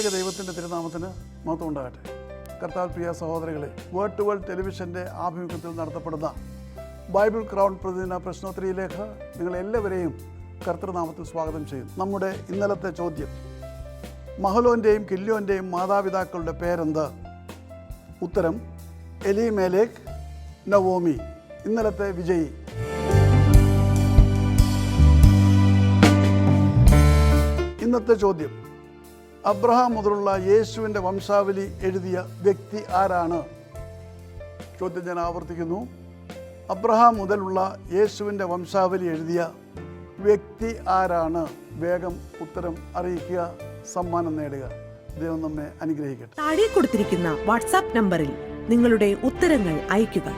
ത്രിയേക ദൈവത്തിൻ്റെ തിരുനാമത്തിന് മഹത്വം ഉണ്ടാകട്ടെ. കർത്താവ് പ്രിയ സഹോദരങ്ങളെ, വേൾഡ് ടു വേൾഡ് ടെലിവിഷൻ്റെ ആഭിമുഖ്യത്തിൽ നടത്തപ്പെടുന്ന ബൈബിൾ ക്രൗൺ പ്രതിദിന പ്രശ്നോത്തരിയിലേക്ക് നിങ്ങളെല്ലാവരെയും കർത്തൃനാമത്തിൽ സ്വാഗതം ചെയ്യുന്നു. നമ്മുടെ ഇന്നലത്തെ ചോദ്യം, മഹലോൻ്റെയും കില്യോൻ്റെയും മാതാപിതാക്കളുടെ പേരെന്ത്? ഉത്തരം എലിമേലേക്ക്, നവോമി. ഇന്നലത്തെ വിജയി. ഇന്നത്തെ ചോദ്യം, അബ്രഹാം മുതലുള്ള യേശുവിൻ്റെ വംശാവലി എഴുതിയ വ്യക്തി ആരാണ്? ചോദ്യം ഞാൻ ആവർത്തിക്കുന്നു. അബ്രഹാം മുതലുള്ള യേശുവിൻ്റെ വംശാവലി എഴുതിയ വ്യക്തി ആരാണ്? വേഗം ഉത്തരം അറിയിക്കുക, സമ്മാനം നേടുക. ദൈവം നമ്മെ അനുഗ്രഹിക്കട്ടെ. താഴെ കൊടുത്തിരിക്കുന്ന വാട്സാപ്പ് നമ്പറിൽ നിങ്ങളുടെ ഉത്തരങ്ങൾ അയയ്ക്കുക.